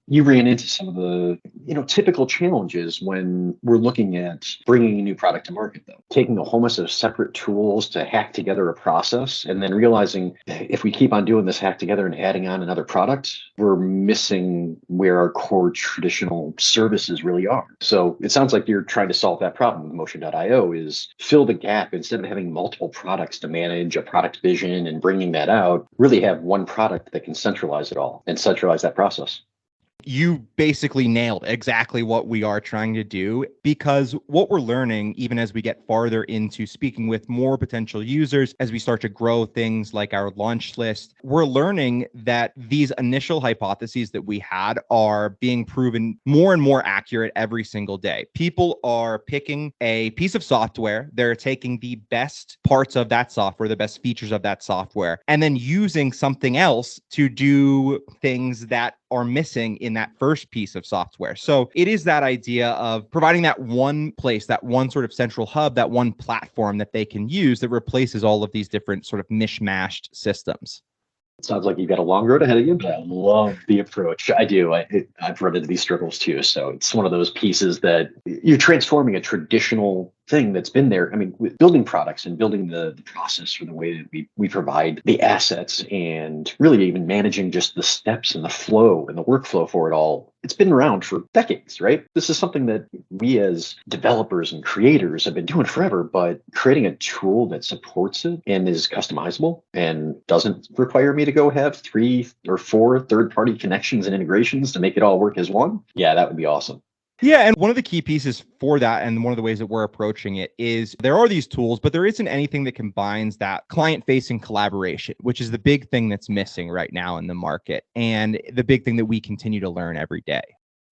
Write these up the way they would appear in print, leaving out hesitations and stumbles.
you ran into some of the, typical challenges when we're looking at bringing a new product to market, though. Taking a whole bunch of separate tools to hack together a process and then realizing if we keep on doing this hack together and adding on another product, we're missing where our core traditional services really are. So it sounds like you're trying to solve that problem with Motion.io is fill the gap instead of having multiple products to manage a product vision and bringing that out, really have one product that can centralize it all and centralize that process. You basically nailed exactly what we are trying to do, because what we're learning, even as we get farther into speaking with more potential users, as we start to grow things like our launch list, we're learning that these initial hypotheses that we had are being proven more and more accurate every single day. People are picking a piece of software, they're taking the best parts of that software, the best features of that software, and then using something else to do things that are missing in that first piece of software. So it is that idea of providing that one place, that one sort of central hub, that one platform that they can use that replaces all of these different sort of mishmashed systems. It sounds like you've got a long road ahead of you, but I love the approach. I do. I've run into these struggles too. So it's one of those pieces that you're transforming a traditional thing that's been there. I mean, with building products and building the process for the way that we provide the assets and really even managing just the steps and the flow and the workflow for it all. It's been around for decades, right? This is something that we as developers and creators have been doing forever, but creating a tool that supports it and is customizable and doesn't require me to go have 3 or 4 third-party connections and integrations to make it all work as one. Yeah, that would be awesome. Yeah, and one of the key pieces for that, and one of the ways that we're approaching it, is there are these tools, but there isn't anything that combines that client-facing collaboration, which is the big thing that's missing right now in the market, and the big thing that we continue to learn every day.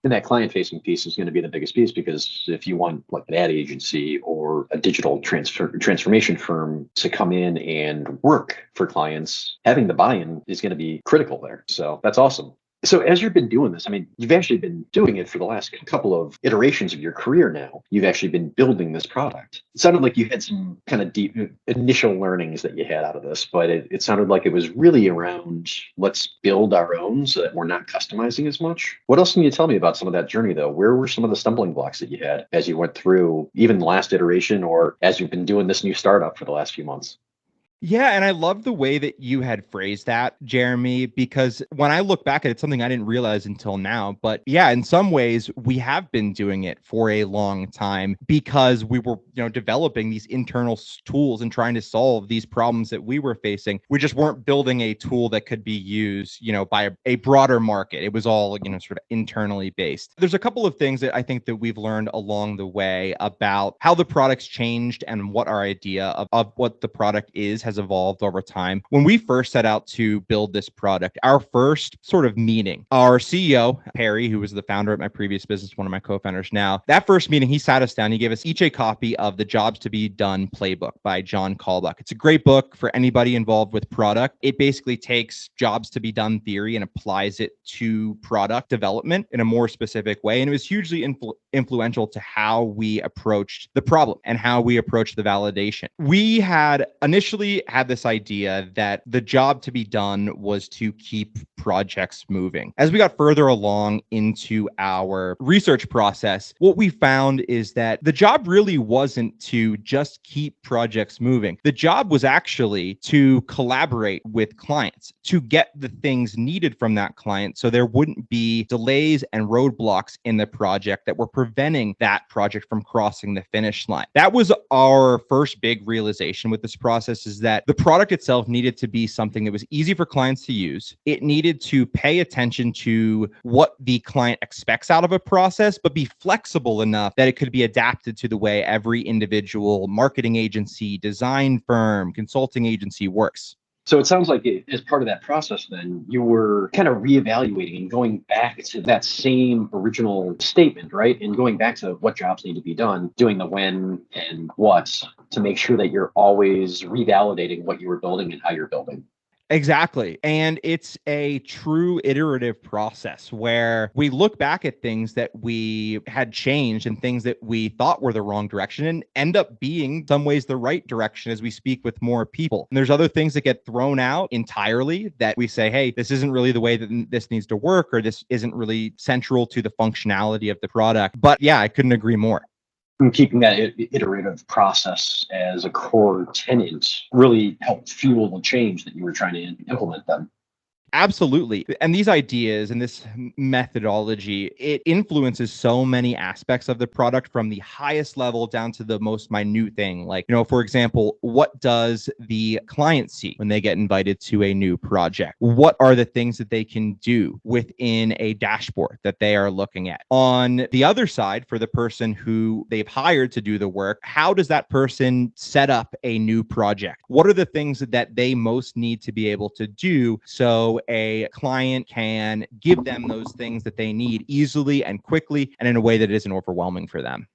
And that client-facing piece is going to be the biggest piece, because if you want like an ad agency or a digital transformation firm to come in and work for clients, having the buy-in is going to be critical there. So that's awesome. So as you've been doing this, I mean, you've actually been doing it for the last couple of iterations of your career now. You've actually been building this product. It sounded like you had some kind of deep initial learnings that you had out of this, but it sounded like it was really around let's build our own so that we're not customizing as much. What else can you tell me about some of that journey, though? Where were some of the stumbling blocks that you had as you went through even the last iteration or as you've been doing this new startup for the last few months? Yeah, and I love the way that you had phrased that, Jeremy, because when I look back at it, it's something I didn't realize until now. But yeah, in some ways, we have been doing it for a long time because we were, developing these internal tools and trying to solve these problems that we were facing. We just weren't building a tool that could be used, by a broader market. It was all, sort of internally based. There's a couple of things that I think that we've learned along the way about how the product's changed and what our idea of what the product is has evolved over time. When we first set out to build this product, our first sort of meeting, our CEO, Harry, who was the founder at my previous business, one of my co-founders now, that first meeting, he sat us down. He gave us each a copy of the Jobs to Be Done playbook by John Chlebowski. It's a great book for anybody involved with product. It basically takes jobs to be done theory and applies it to product development in a more specific way. And it was hugely influential to how we approached the problem and how we approached the validation. We had initially had this idea that the job to be done was to keep projects moving. As we got further along into our research process, what we found is that the job really wasn't to just keep projects moving. The job was actually to collaborate with clients, to get the things needed from that client so there wouldn't be delays and roadblocks in the project that were preventing that project from crossing the finish line. That was our first big realization with this process, is that the product itself needed to be something that was easy for clients to use. It needed to pay attention to what the client expects out of a process, but be flexible enough that it could be adapted to the way every individual marketing agency, design firm, consulting agency works. So it sounds like as part of that process, then you were kind of reevaluating and going back to that same original statement, right? And going back to what jobs need to be done, doing the when and what to make sure that you're always revalidating what you were building and how you're building. Exactly. And it's a true iterative process where we look back at things that we had changed and things that we thought were the wrong direction and end up being some ways the right direction as we speak with more people. And there's other things that get thrown out entirely that we say, hey, this isn't really the way that this needs to work, or this isn't really central to the functionality of the product. But yeah, I couldn't agree more. And keeping that iterative process as a core tenet really helped fuel the change that you were trying to implement then. Absolutely. And these ideas and this methodology, it influences so many aspects of the product from the highest level down to the most minute thing. Like, for example, what does the client see when they get invited to a new project? What are the things that they can do within a dashboard that they are looking at? On the other side, for the person who they've hired to do the work, how does that person set up a new project? What are the things that they most need to be able to do so a client can give them those things that they need easily and quickly and in a way that isn't overwhelming for them?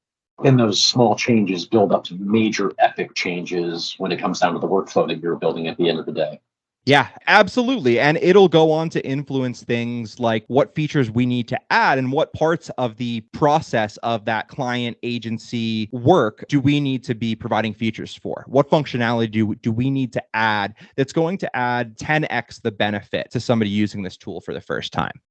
And those small changes build up to major epic changes when it comes down to the workflow that you're building at the end of the day. Yeah, absolutely. And it'll go on to influence things like what features we need to add and what parts of the process of that client agency work do we need to be providing features for? What functionality do we need to add that's going to add 10x the benefit to somebody using this tool for the first time?